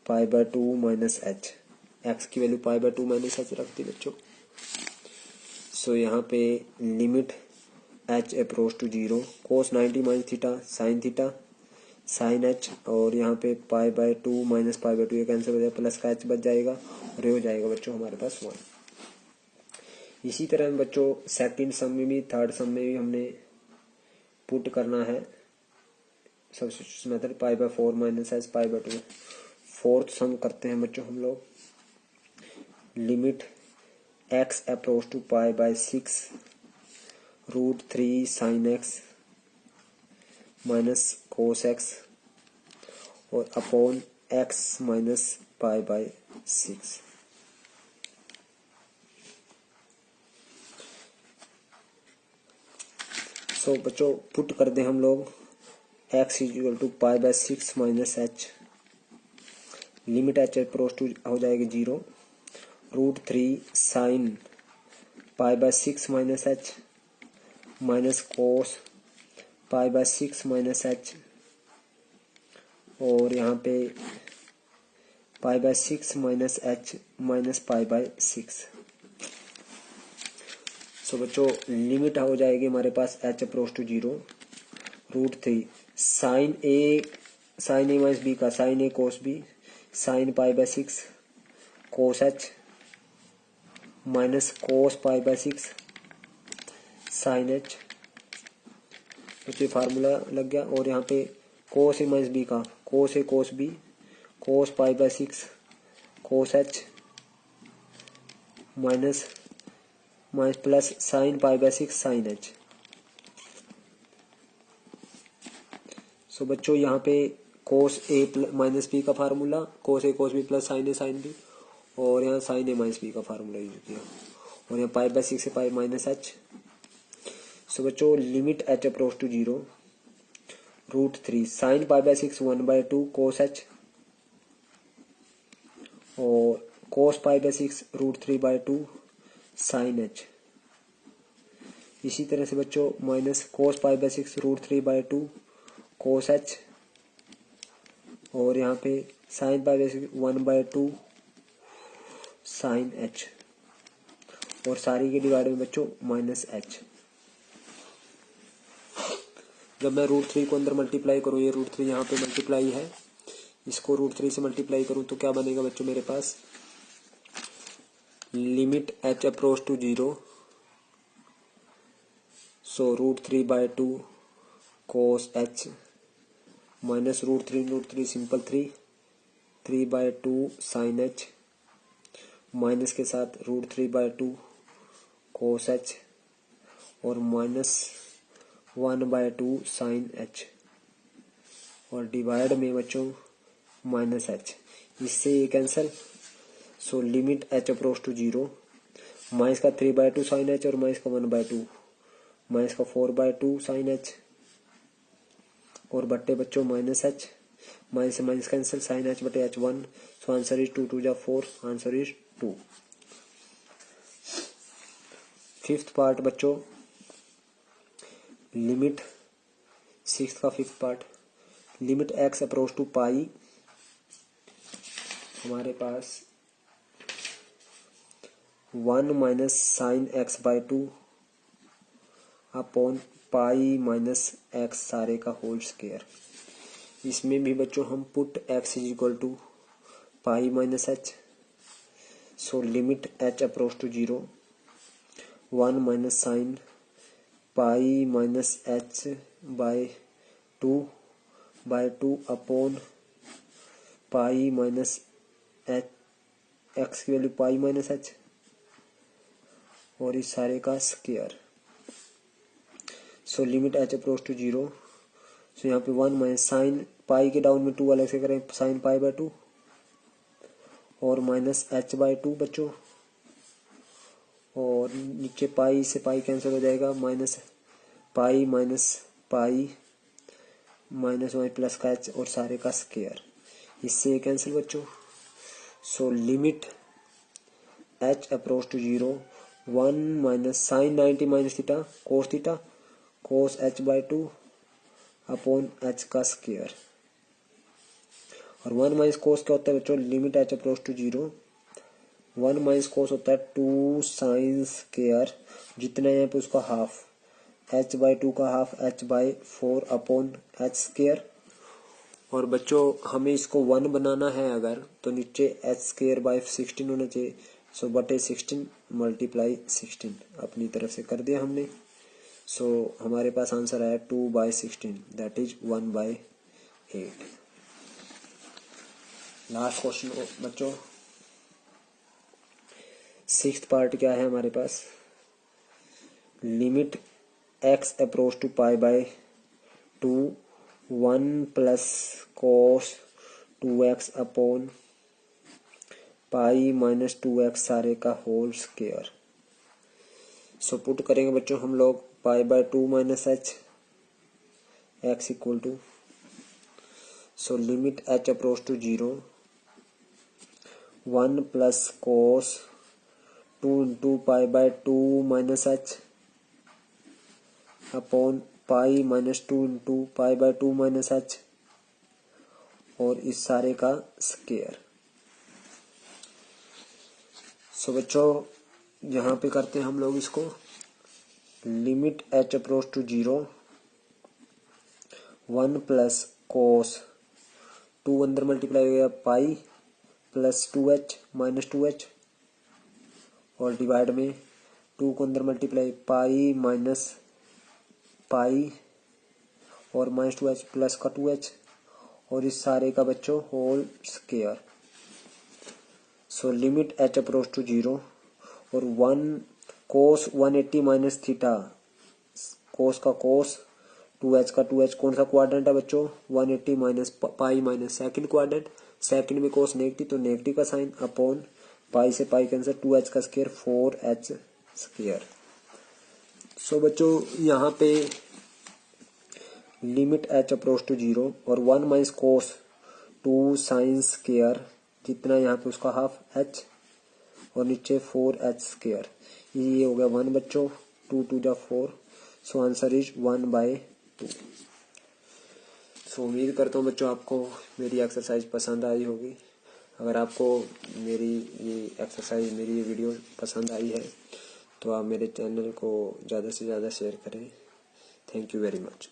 π/2 minus h। x की वैल्यू π/2 माइनस h रख दी बच्चों। सो यहाँ पे limit h approach to 0 cos 90 minus theta sine h और यहाँ पे π/2 माइनस π/2 ये कैंसिल हो जाएगा, प्लस का h बच जाएगा और ये हो जाएगा बच्चों हमारे पास 1। इसी तरह में बच्चों सेकंड सम में भी थर्ड सम में भी हमने पुट करना है substitution method π/4 minus h π/2। Fourth sum करते हैं बच्चों हम लोग। Limit x approach to π/6 √3 sine x minus cos x और अपॉन x माइनस π/6। सो बच्चों पुट कर दें हम लोग x is equal to π/6 minus h। Limit h approach to हो जाएगी 0 √3 sine π/6 minus h minus cos π/6 minus h और यहाँ पे π/6 माइनस h माइनस π/6। सो बच्चों लिमिट हो जाएगी हमारे पास h approach to 0 √3 sine A minus B का sine A cos B sine π/6 cos h minus cos π/6 sine h। बच्चों फार्मूला लग गया। और यहाँ पे कोस ए माइनस बी का cos A cos B cos π/6 cos h minus plus sine π/6 sine h। So बच्चों यहाँ पे कोस ए माइनस बी का formula cos A cos B plus sine A sine B और यहाँ साइन ए माइनस बी का फार्मूला यूज किया और यहाँ π/6 से पाई माइनस h। सो बच्चों limit h approach to 0 √3 sine π/6 1/2 cos h और कोस π/6 √3/2 साइन h। इसी तरह से बच्चों माइनस कोस π/6 √3/2 कोस h और यहाँ पे साइन π/6 1/2 साइन h और सारी के डिवाइड में बच्चों माइनस h। जब मैं √3 को अंदर मल्टीप्लाई करूँ, ये √3 यहाँ पे मल्टीप्लाई है, इसको √3 से मल्टीप्लाई करूँ तो क्या बनेगा बच्चों मेरे पास limit h approach to 0 so √3/2 cos h minus √3 simple 3/2 sine h minus के साथ √3/2 कोस h और माइनस 1/2 साइन h और डिवाइड में बच्चों माइनस h। इससे ये cancel. So limit h approach to 0 minus का 3/2 साइन h और माइनस का 1/2 माइनस का 4/2 साइन h और बट्टे बच्चों माइनस h माइनस से माइनस कैंसिल साइन h बटे h 1। सो आंसर इज 2 2 जा 4, आंसर इज 2। फिफ्थ पार्ट बच्चों, लिमिट, सिक्स्थ का fifth part, limit x approach to pi, हमारे पास 1 minus sine x by 2 upon pi minus x सारे का होल स्क्वायर। इसमें भी बच्चों हम put x is equal to pi minus h, so limit H approach to 0, 1 minus sine pi minus h by 2 upon pi minus H, x की वैल्यू पाई माइनस एच और इस सारे का square. So limit H approach to 0, so यहाँ पे 1 माइनस साइन पाई के डाउन में 2 अलग से करें, साइन पाई बाय 2 और माइनस एच बाय 2 बच्चों, और नीचे पाई से पाई कैंसिल हो जाएगा, minus pi minus Y plus का एच और सारे का स्क्वायर, इससे कैंसिल बच्चों। So limit H approach to 0, 1 minus sine 90 minus theta cos H by 2 upon H का स्क्वायर, और 1 माइनस कोस क्या होता है बच्चों, limit H approach to 0, 1 minus cos होता है 2 साइन स्क्वायर, जितना यहाँ पे उसका हाफ, एच बाई 2 का half H by 4 upon H square. और बच्चों हमें इसको 1 बनाना है अगर, तो नीचे एच स्क्वायर बाई 16 होना चाहिए, सो बटे 16 मल्टीप्लाई 16 अपनी तरफ से कर दिया हमने। सो हमारे पास आंसर आया 2/16, दैट इज 1/8। लास्ट क्वेश्चन बच्चों, सिक्स्थ पार्ट क्या है हमारे पास, limit x approach to pi by 2, 1 plus cos 2x upon pi minus 2x सारे का होल स्क्वायर। सो पुट करेंगे बच्चों हम लोग pi by 2 minus H X equal to, so limit H approach to 0, 1 plus cos 2 into pi by 2 minus H upon pi minus 2 into pi by 2 minus H और इस सारे का स्क्वायर। सो बच्चों यहाँ पे करते हैं हम लोग इसको, limit H approach to 0, 1 plus cos 2 अंदर मल्टीप्लाई हो गया pi plus 2h minus 2h और डिवाइड में 2 को अंदर मल्टीप्लाई पाई माइनस पाई और माइनस 2h प्लस का 2h और इस सारे का बच्चों whole square. So limit H approach to 0 और 1 कोस 180 माइनस थीटा, कोस का कोस 2h का 2h, कौन सा क्वाड्रेंट है बच्चों, 180 minus pi minus second quadrant, second में कोस नेगेटिव तो नेगेटिव का साइन अपॉन पाई से पाई कैंसिल, 2h का स्क्वायर 4h स्क्वायर। सो बच्चों यहाँ पे लिमिट एच अप्रोच टू 0 और 1 माइनस कोस 2 साइन स्क्वायर, जितना यहाँ पे उसका हाफ h और नीचे 4h स्क्वायर, ये हो गया 1 बच्चों, 2 2 जा 4, सो आंसर इज 1/2। सो उम्मीद करता हूँ बच्चों आपको मेरी एक्सरसाइज पसंद आई होगी। अगर आपको मेरी ये एक्सरसाइज, मेरी ये वीडियो पसंद आई है तो आप मेरे चैनल को ज़्यादा से ज़्यादा शेयर करें। Thank you very much.